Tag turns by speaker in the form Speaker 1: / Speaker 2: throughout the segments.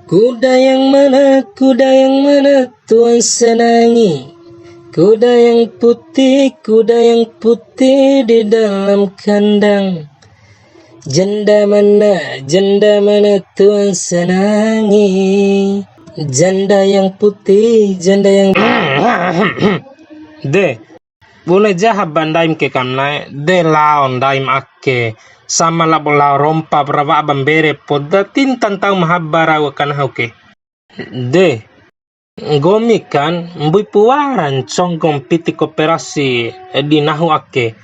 Speaker 1: Kuda yang mana Tuhan senangi? Kuda yang putih di dalam kandang. Janda mana Tuhan senangi? Janda yang putih, janda yang
Speaker 2: De, bune jaha bandaim ke kamna de laon daim akke sama la rompa brava bambere podda tintan tau mahabbara wakan hauke. De, gomi kan mbui puaran congkong piti koperasi di nahu akke.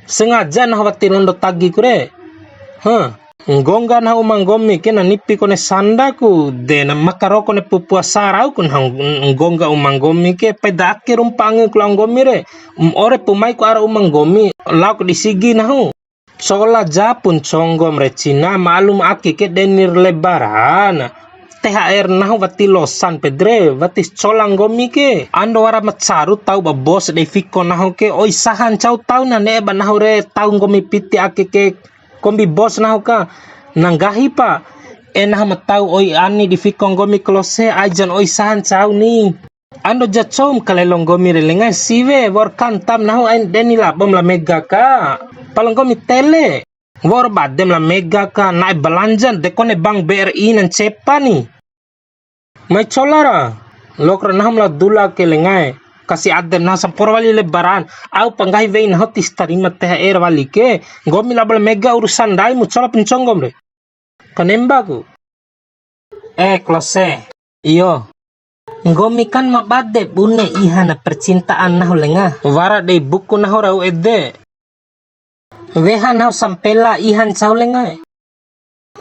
Speaker 2: Sengaja nahu wati londo tagi kure. Ngongga nahu manggomi ke na nipi kone sandaku de na makaroko ne pupua sarau kun ngongga umanggomi ke peda akke rumpange kulang gomi re. Ore pumai ku ara umanggomi lauk disigi nahu. Sola japun conggom re Cina malum akke ke denir lebaran. THR nahu wati losan pedre wati colang gomi ke ando wara matsaru tau ba bos de fiko nahu ke oi sahan cau tau na ne ba nahu re tau gomi piti ake ke kombi bos nahu ka nanggahi pa enah matau oi ani di fiko gomi klose ajan oi sahan cau ni ando jacom kalelong gomi re lengai siwe war kantam nahu ain deni labom la mega ka palang gomi tele war badem la mega ka naik belanjan dekone bank BRI nan cepa ni mai colara lokra naham la dula ke lengai kasih adem nah sampor wali lebaran au panggai vein hotis tarima THR wali ke gomi la bal mega urusan dai mu cola penconggom re kanemba ku klose iyo gomi kan mabade bune ihana percintaan nahu lenga wara de buku nahu rau ede wehan nahu sampela ihan cau lengai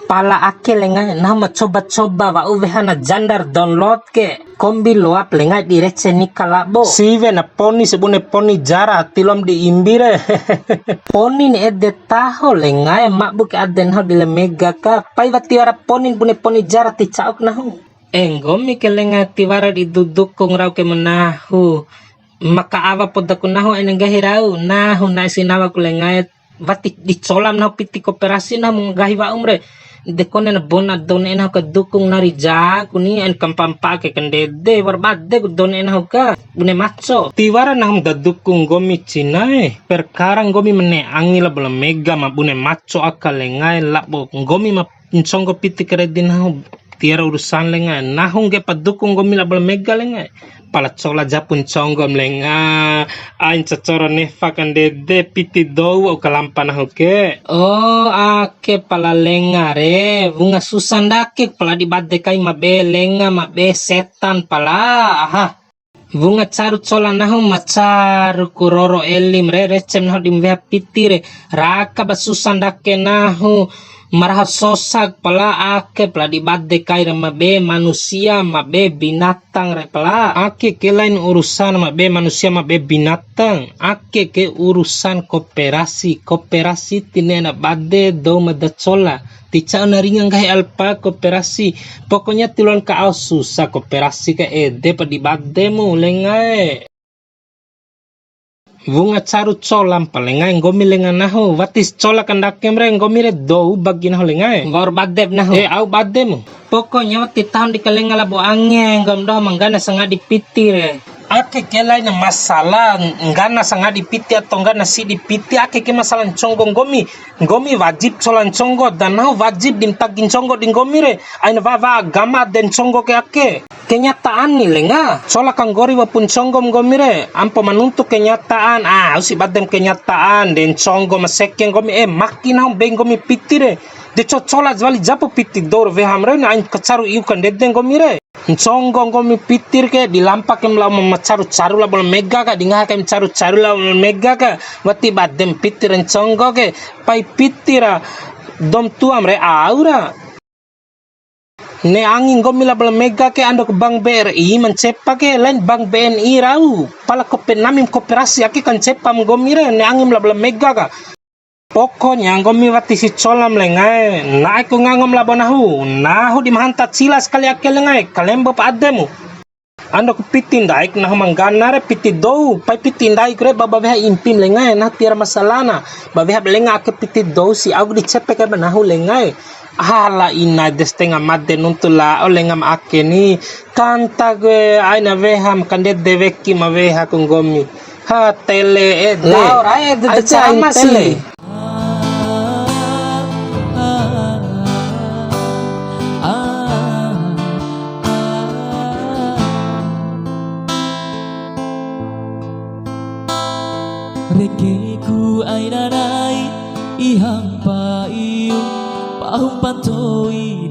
Speaker 2: pala ake lengai nah coba-coba wa uvehana jandar download ke kombi loap lengai direce nikalabo sive na poni sebune poni jara tilom di imbire poni ni ede taho lengai mak buke aden ho dile mega ka pai watiwara poni bune poni jara ti cauk nahu enggomi ke lengai tiwara di duduk kong rau ke menahu maka awa podaku nahu enenggahi rau nahu na sinawa ku lengai wati dicolam nahu piti koperasi nahu menggahi wa umre dekone na bona done na ka dukung nari ja kuni en kampampa ke kandede warbade ku done na ka bune macho tiwara na hum da dukung gomi Cina perkarang gomi mene angila bela mega ma bune macho akalengai labo gomi ma nconggo piti kredin na tiara urusan lenga nahung ge padukung gomi la bela mega lenga pala cola japun conggom lenga ain cacoro nefa kandede piti dou o kalampa nahu ke ake pala lenga re bunga susan dake pala dibade kai mabe lenga mabe setan pala bunga caru cola nahu macaru kuroro elim re recem nahu dimvea piti re raka basusan dake nahu marah sosak pala ake pala dibade kai mabe manusia mabe binatang re pala ake ke lain urusan mabe manusia mabe binatang ake ke urusan koperasi tinena bade do madacola tica naringan kai alpa koperasi pokoknya tilon ka au susah koperasi ke ede pa dibade mu lengai bunga caru colam palengai ngomi lenga nahu watis cola kandake mre ngomi re dou bagi nahu lengai war badeb nahu au bademu pokoknya wati tahun di kalenga labo angin ngom doh manggana sanga dipiti re ake kelai na masalah ngana sanga dipiti atau ngana si dipiti ake ke masalah conggo ngomi wajib colan conggo dan nahu wajib dimtagin conggo di ngomi re aina wawa agama den conggo ke ake kenyataan nih lenga cola kanggori wapun conggo ngomi re ampo manuntuk kenyataan usi badem kenyataan den conggo masekeng ngomi makin nahu beng ngomi piti re de cola jwali japo piti dor ve hamre na ain kacaru iukan dedeng ngomi re conggo ngomi pitir ke dilampak ke melau caru la bol mega ka dingah ke caru la bol mega ka wati badem pitir conggo ke pai pitira dom tuam re aura ne angin gomi la bol mega ke ando ke bank BRI mencepa ke lain bank BNI rau pala namim koperasi ake kan cepa gomi re ne angin la bol mega ka pokoknya ngomi wati si colam lengai naik ku ngangom labonahu nahu di mahantat sila sekali ake lengai kalembo pa ademu ando ku pitin daik nahu manggana re piti dou pai pitin daik re baba beha impim lengai nah tiara masalana babeha lenga ake piti dou si aku dicepek ke nahu lengai Hala ina destenga madde nuntula oleh ngam akeni kanta gue aina veham kandet deveki ma veha kunggomi ha tele ede
Speaker 1: Laura ede
Speaker 2: aja
Speaker 1: sama
Speaker 2: tele
Speaker 1: sih.
Speaker 3: Rekeku aina nai ihang pa iu pahum pantoi